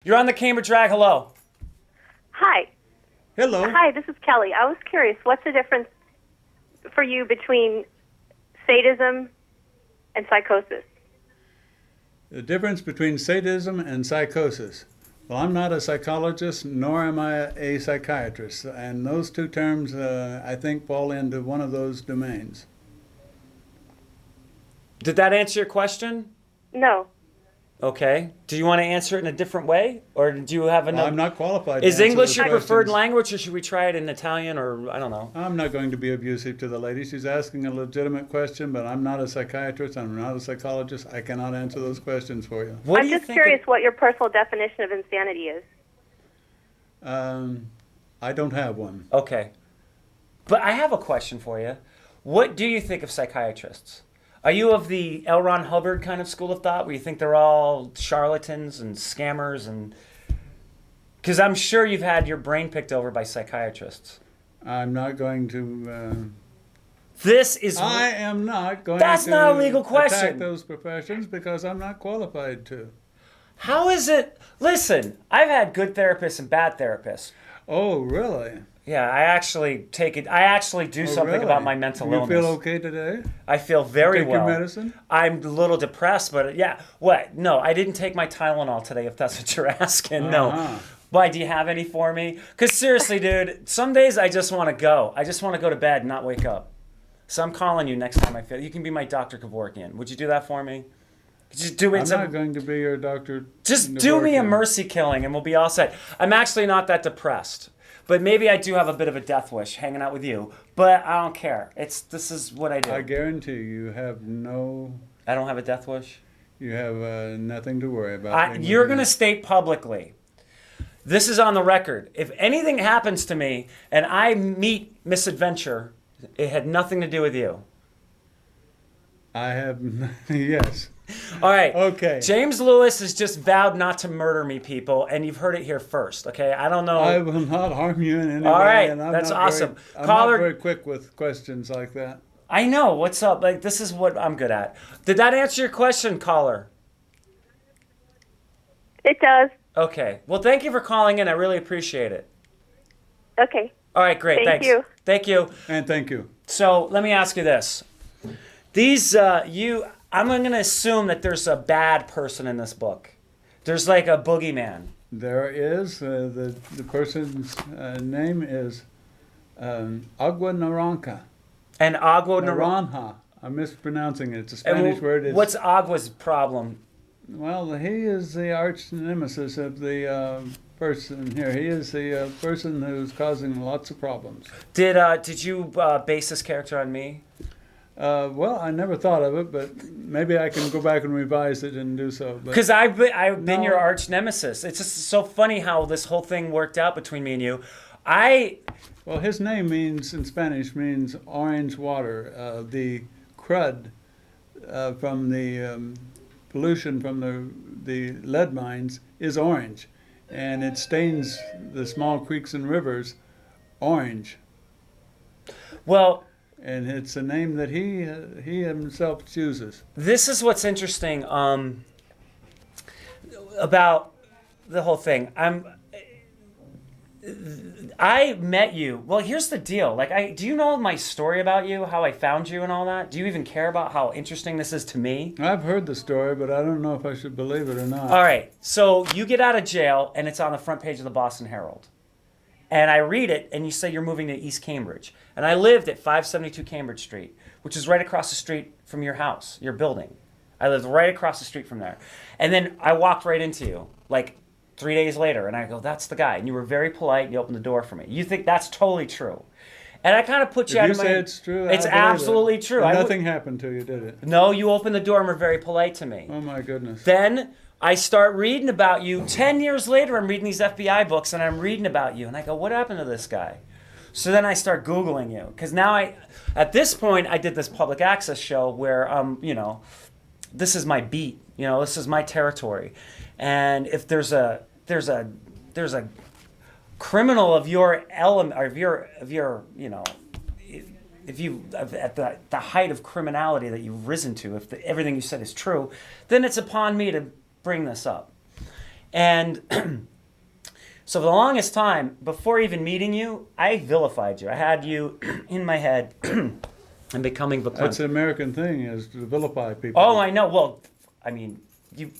You're on the Cambridge Drag. Hello. Hi. Hello. Hi, this is Kelly. I was curious, what's the difference for you between sadism and psychosis? The difference between sadism and psychosis. Well, I'm not a psychologist, nor am I a psychiatrist, and those two terms, I think, fall into one of those domains. Did that answer your question? No. Okay. Do you want to answer it in a different way? Or do you have Well, another... I'm not qualified Is to answer English those your preferred questions. language, or should we try it in Italian, or I don't know? I'm not going to be abusive to the lady. She's asking a legitimate question, but I'm not a psychiatrist. I'm not a psychologist. I cannot answer those questions for you. What I'm do you just think curious what your personal definition of insanity is. I don't have one. Okay. But I have a question for you. What do you think of psychiatrists? Are you of the L. Ron Hubbard kind of school of thought, where you think they're all charlatans and scammers? And because I'm sure you've had your brain picked over by psychiatrists. I'm not going to. This is... I am not going That's to not a legal question. attack those professions because I'm not qualified to. How is it? Listen, I've had good therapists and bad therapists. Oh, really? Yeah, I actually take it. I actually do something really? about my mental You illness. feel okay today? I feel very Take well. your medicine? I'm a little depressed, but yeah. What? No, I didn't take my Tylenol today, if that's what you're asking. No. Uh-huh. Why, do you have any for me? Because seriously, dude, some days I just want to go. I just want to go to bed and not wake up. So I'm calling you next time I feel. You can be my Dr. Kevorkian. Would you do that for me? Just do it. I'm not going to be your doctor. Just do me a Kevorkian. mercy killing and we'll be all set. I'm actually not that depressed. But maybe I do have a bit of a death wish hanging out with you. But I don't care. This is what I do. I guarantee you have I don't have a death wish? you have nothing to worry about. You're going to state publicly, this is on the record. If anything happens to me and I meet misadventure, it had nothing to do with you. I have, yes. All right. Okay. James Lewis has just vowed not to murder me, people, and you've heard it here first, okay? I don't know. I will not harm you in any way. All right, and I'm that's not awesome. I'm Caller- not very quick with questions like that. I know. What's up? Like, this is what I'm good at. Did that answer your question, caller? It does. Okay. Well, thank you for calling in. I really appreciate it. Okay. All right, great. Thank Thanks. you. Thank you. And thank you. So let me ask you this. I'm going to assume that there's a bad person in this book. There's like a boogeyman. There is, the person's name is Agua Naranja. And Agua Naranja. I'm mispronouncing it. It's a Spanish word. It's, What's Agua's problem? Well, he is the arch nemesis of the person here. He is the person who's causing lots of problems. Did you base this character on me? Well, I never thought of it, but maybe I can go back and revise it and do so. Because I've been No. your arch nemesis. It's just so funny how this whole thing worked out between me and you. Well, his name means, in Spanish, means orange water. The crud from the pollution from the lead mines is orange, and it stains the small creeks and rivers orange. Well, And it's a name that he himself chooses. this is what's interesting about the whole thing. I met you. Well, here's the deal. Do you know my story about you, how I found you and all that? Do you even care about how interesting this is to me? I've heard the story, but I don't know if I should believe it or not. All right. So you get out of jail and it's on the front page of the Boston Herald. And I read it, and you say you're moving to East Cambridge. And I lived at 572 Cambridge Street, which is right across the street from your house, your building. I lived right across the street from there. And then I walked right into you, like 3 days later, and I go, that's the guy. And you were very polite, and you opened the door for me. You think that's totally true. And I kind of put you If out you of my... say it's true, I It's believe absolutely it. true. And I would- nothing happened to you, did it? No, you opened the door and were very polite to me. Oh, my goodness. Then I start reading about you. 10 years later, I'm reading these FBI books, and I'm reading about you. And I go, what happened to this guy? So then I start Googling you. Because now at this point, I did this public access show where, this is my beat. This is my territory. And if there's a criminal of your element, or of your if you at the height of criminality that you've risen to, if everything you said is true, then it's upon me to bring this up. And so for the longest time, before even meeting you, I vilified you. I had you in my head and becoming verklempt. That's an American thing, is to vilify people. Oh, I know. Well, I mean, you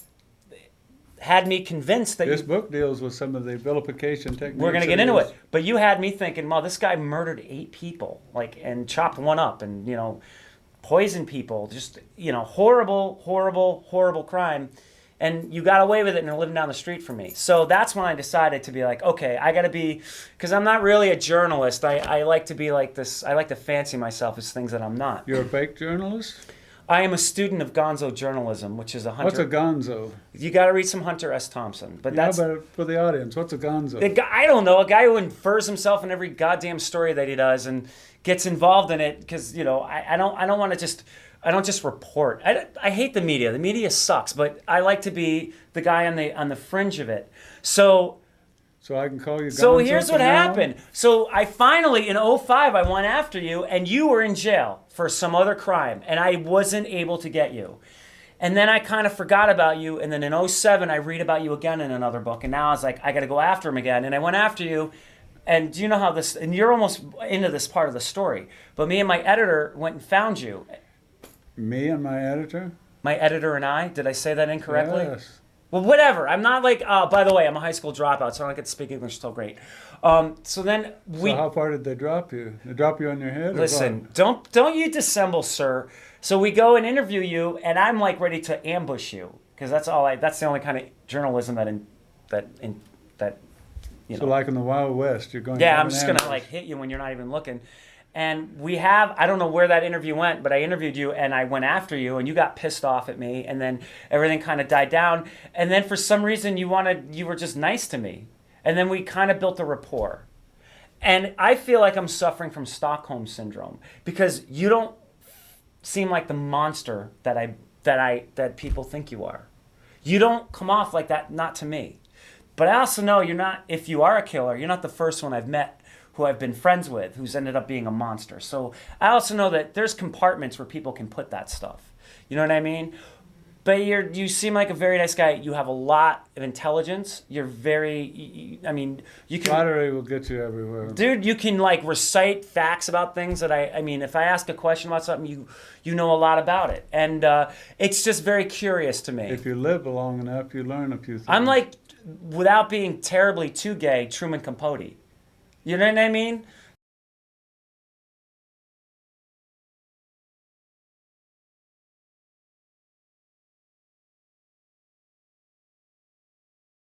had me convinced that This book deals with some of the vilification techniques. we're going to get into it. But you had me thinking, well, this guy murdered 8 people, and chopped one up and, poisoned people. Just, horrible, horrible, horrible crime. And you got away with it and you're living down the street from me. So that's when I decided to be like, okay, I got to be, because I'm not really a journalist. I like to be like this. I like to fancy myself as things that I'm not. You're a fake journalist? I am a student of gonzo journalism, which is a Hunter. What's a gonzo? You got to read some Hunter S. Thompson. But But for the audience, what's a gonzo? I don't know, a guy who infers himself in every goddamn story that he does and gets involved in it because I don't want to just. I don't just report. I hate the media. The media sucks, but I like to be the guy on the fringe of it. So I can call you gonzo. So here's what from now on? happened. So I finally, in 2005, I went after you, and you were in jail for some other crime, and I wasn't able to get you. And then I kind of forgot about you, and then in 2007, I read about you again in another book, and now I was like, I got to go after him again. And I went after you, and do you know how this, and you're almost into this part of the story, but me and my editor went and found you. Me and my editor? My editor and I? Did I say that incorrectly? Yes. Well, whatever. I'm not like, by the way, I'm a high school dropout, so I don't get to speak English so great. So then we... So how far did they drop you? They drop you on your head? Listen, don't you dissemble, sir. So we go and interview you, and I'm like ready to ambush you, because that's the only kind of journalism that So like in the Wild West, you're going to Yeah, have I'm an just going to ambush. hit you when you're not even looking. And I don't know where that interview went, but I interviewed you and I went after you and you got pissed off at me and then everything kind of died down. And then for some reason you were just nice to me. And then we kind of built a rapport. And I feel like I'm suffering from Stockholm syndrome because you don't seem like the monster that people think you are. You don't come off like that, not to me. But I also know if you are a killer, you're not the first one I've met who I've been friends with, who's ended up being a monster. So I also know that there's compartments where people can put that stuff. You know what I mean? But you seem like a very nice guy. You have a lot of intelligence. You're very, you can... Flattery will get you everywhere. Dude, you can recite facts about things that if I ask a question about something, you know a lot about it. And it's just very curious to me. If you live long enough, you learn a few things. I'm like, without being terribly too gay, Truman Capote. You know what I mean?